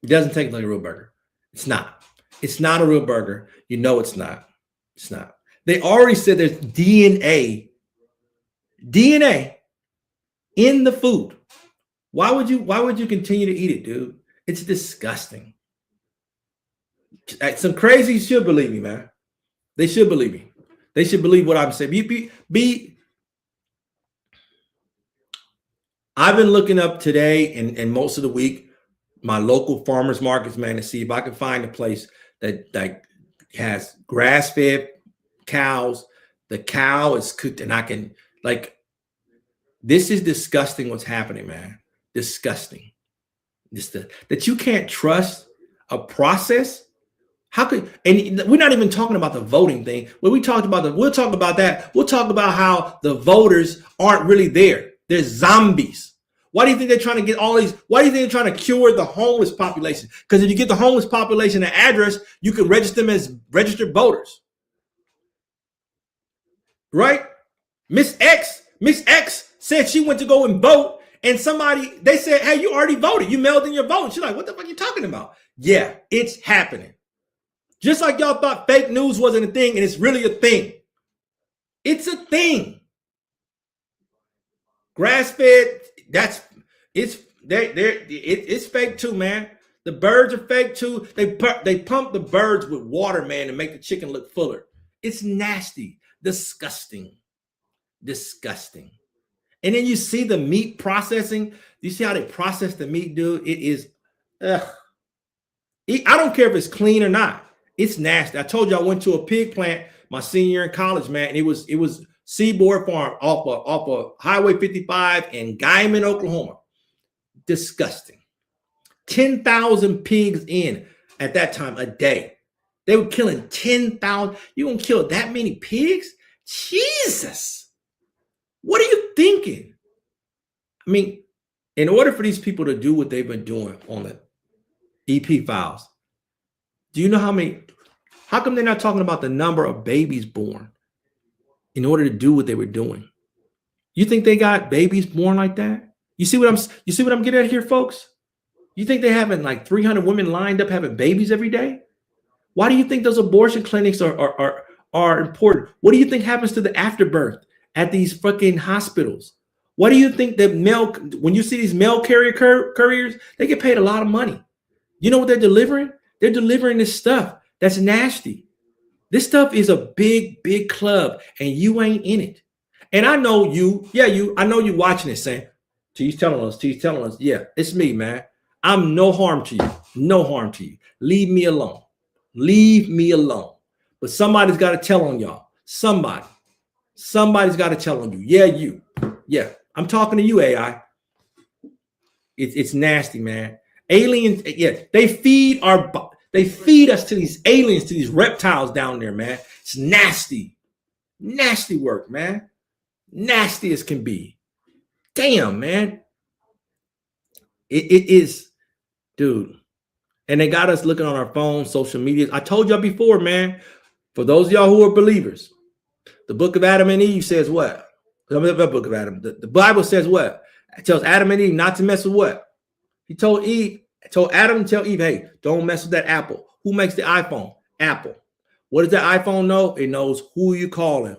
doesn't taste like a real burger. It's not. It's not a real burger. You know it's not. It's not. They already said there's DNA in the food. Why would you continue to eat it, dude? It's disgusting. Some crazies should believe me, man. They should believe me. They should believe what I'm saying. I've been looking up today and most of the week my local farmers markets, man, to see if I can find a place that like has grass-fed cows. The cow is cooked, and I can like. This is disgusting. What's happening, man? Disgusting. That you can't trust a process. How could, and we're not even talking about the voting thing. When we talked about we'll talk about that. We'll talk about how the voters aren't really there. They're zombies. Why do you think they're trying to get all these? Why do you think they're trying to cure the homeless population? Because if you get the homeless population an address, you can register them as registered voters. Right? Miss X said she went to go and vote, and they said, hey, you already voted. You mailed in your vote. She's like, what the fuck are you talking about? Yeah, it's happening. Just like y'all thought fake news wasn't a thing, and it's really a thing. It's a thing. Grass-fed, it's fake too, man. The birds are fake too. They pump the birds with water, man, to make the chicken look fuller. It's nasty, disgusting. And then you see the meat processing. You see how they process the meat, dude? It is, I don't care if it's clean or not. It's nasty. I told you I went to a pig plant my senior year in college, man. And it was Seaboard Farm off of Highway 55 in Guyman, Oklahoma. Disgusting. 10,000 pigs in at that time a day. They were killing 10,000. You gonna kill that many pigs? Jesus. What are you thinking? I mean, in order for these people to do what they've been doing on the EP files, do you know how come they're not talking about the number of babies born in order to do what they were doing? You think they got babies born like that? You see what I'm getting at here, folks? You think they're having like 300 women lined up having babies every day? Why do you think those abortion clinics are important? What do you think happens to the afterbirth at these fucking hospitals? Why do you think that when you see these mail couriers, they get paid a lot of money? You know what they're delivering? They're delivering this stuff that's nasty. This stuff is a big, big club, and you ain't in it. And I know I know you watching this saying, T's telling us, yeah, it's me, man. I'm no harm to you. Leave me alone. But somebody's got to tell on y'all. Somebody's got to tell on you. Yeah, you. Yeah, I'm talking to you, AI. It's nasty, man. Aliens, yeah, they feed us to these aliens, to these reptiles down there, man. It's nasty. Nasty work, man. Nasty as can be. Damn, man. It is, dude. And they got us looking on our phones, social media. I told y'all before, man, for those of y'all who are believers, the book of Adam and Eve says what? The book of Adam. The Bible says what? It tells Adam and Eve not to mess with what? He told Adam to tell Eve, hey, don't mess with that apple. Who makes the iPhone? Apple. What does that iPhone know? It knows who you're calling,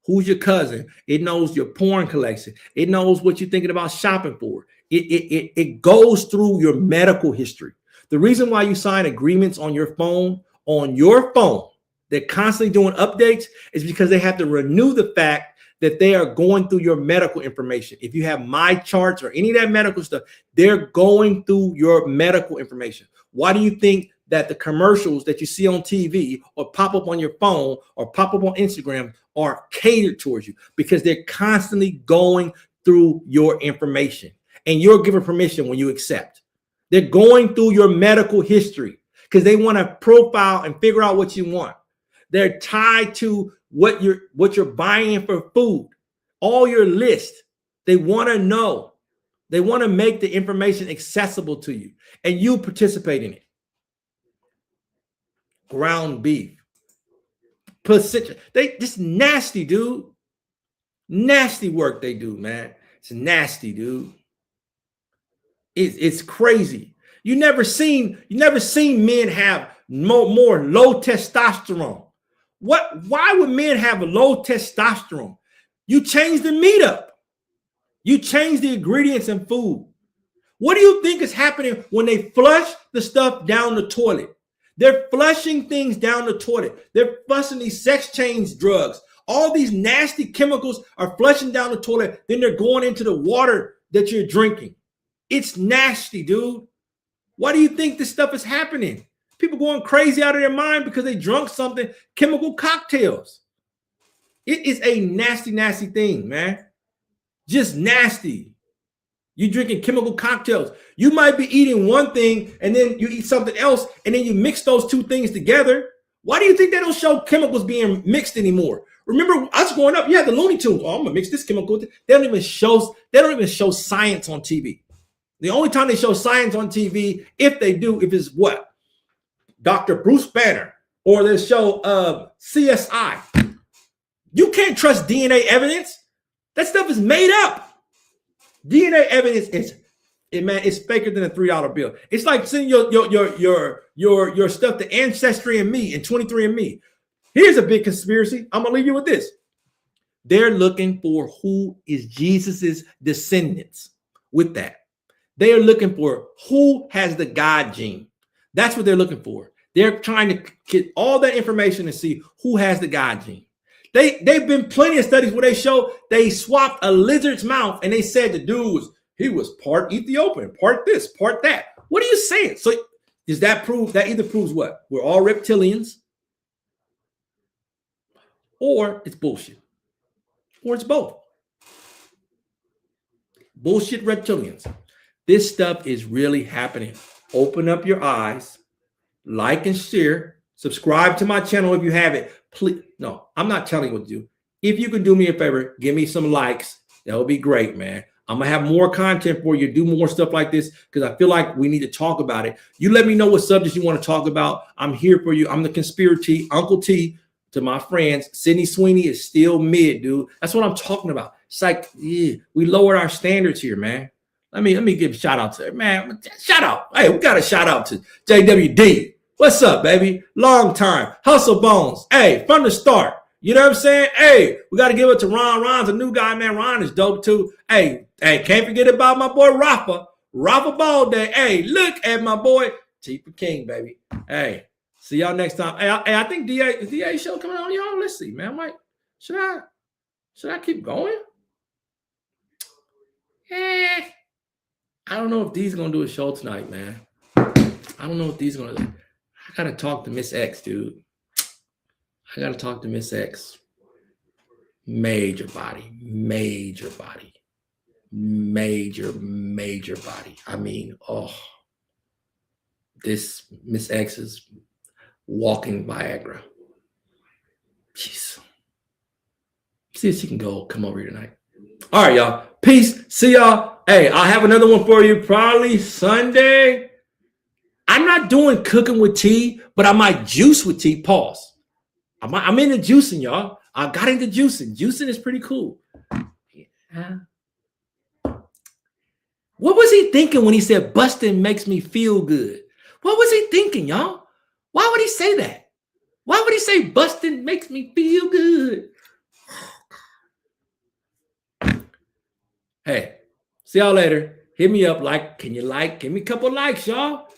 who's your cousin. It knows your porn collection. It knows what you're thinking about shopping for. It goes through your medical history. The reason why you sign agreements on your phone, they're constantly doing updates, is because they have to renew the fact that they are going through your medical information. If you have my charts or any of that medical stuff, they're going through your medical information. Why do you think that the commercials that you see on TV or pop up on your phone or pop up on Instagram are catered towards you, because they're constantly going through your information, and you're given permission when you accept. They're going through your medical history because they want to profile and figure out what you want. They're tied to what you're buying for food, all your list. They want to know. They want to make the information accessible to you, and you participate in it. Ground beef, they just nasty, dude. Nasty work they do, man. It's nasty, dude. It's crazy. You never seen men have more low testosterone. Why would men have a low testosterone? You change the meat up. You change the ingredients in food. What do you think is happening when they flush the stuff down the toilet? They're flushing things down the toilet. They're flushing these sex change drugs. All these nasty chemicals are flushing down the toilet. Then they're going into the water that you're drinking. It's nasty, dude. Why do you think this stuff is happening? People going crazy out of their mind because they drunk something, chemical cocktails. It is a nasty, nasty thing, man. Just nasty. You drinking chemical cocktails. You might be eating one thing and then you eat something else and then you mix those two things together. Why do you think they don't show chemicals being mixed anymore? Remember us growing up, you had the Looney Tunes. Oh, I'm gonna mix this chemical. They don't even show science on TV. The only time they show science on TV, if they do, if it's what? Dr. Bruce Banner, or they show CSI. You can't trust DNA evidence. That stuff is made up. DNA evidence it's faker than a $3 bill. It's like sending your stuff to Ancestry and Me and 23andMe. Here's a big conspiracy. I'm gonna leave you with this. They're looking for who is Jesus's descendants with that. They are looking for who has the God gene. That's what they're looking for. They're trying to get all that information and see who has the God gene. They've been plenty of studies where they show they swapped a lizard's mouth and they said the dude was part Ethiopian, part this, part that. What are you saying? So does that prove that either proves what? We're all reptilians, or it's bullshit, or it's both. Bullshit reptilians. This stuff is really happening. Open up your eyes, like and share, subscribe to my channel if you haven't. Please, no, I'm not telling you what to do. If you can do me a favor, give me some likes. That would be great, man. I'm gonna have more content for you, do more stuff like this, because I feel like we need to talk about it. You let me know what subjects you want to talk about. I'm here for you. I'm the conspiracy Uncle T to my friends. Sydney Sweeney is still mid, dude. That's what I'm talking about. It's like, yeah, we lowered our standards here, man. Let me give a shout out to it, man. Shout out. Hey, we got a shout out to JWD. What's up, baby? Long time. Hustle Bones. Hey, from the start. You know what I'm saying? Hey, we got to give it to Ron. Ron's a new guy, man. Ron is dope too. Hey, can't forget about my boy Rafa. Rafa Ball Day. Hey, look at my boy T for King, baby. Hey, see y'all next time. Hey, I think DA show coming on, y'all. Let's see, man. Should I keep going? I don't know if D's gonna do a show tonight, man. I don't know if D's gonna. I gotta talk to Miss X, dude. I gotta talk to Miss X. Major body. I mean, this Miss X is walking Viagra. Jeez. See if she can come over here tonight. All right, y'all. Peace. See y'all. Hey, I'll have another one for you probably Sunday. I'm not doing cooking with tea, but I might juice with tea. Pause. I'm into juicing, y'all. I got into juicing. Juicing is pretty cool. Yeah. What was he thinking when he said busting makes me feel good? What was he thinking, y'all? Why would he say that? Why would he say busting makes me feel good? Hey, see y'all later. Hit me up. Can you give me a couple likes, y'all?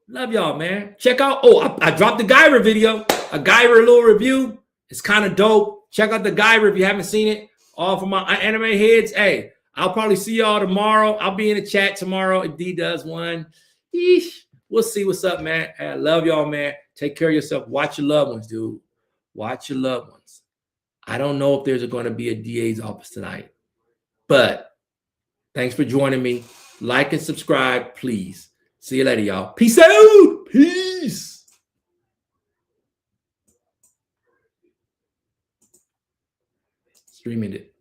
Love y'all, man. Check out. I dropped the Guyver video. A Guyver little review. It's kind of dope. Check out the Guyver if you haven't seen it. All for my anime heads. Hey, I'll probably see y'all tomorrow. I'll be in the chat tomorrow if D does one. Yeesh. We'll see what's up, man. I love y'all, man. Take care of yourself. Watch your loved ones, dude. Watch your loved ones. I don't know if there's going to be a DA's office tonight, but thanks for joining me. Like and subscribe, please. See you later, y'all. Peace out. Peace. Streaming it.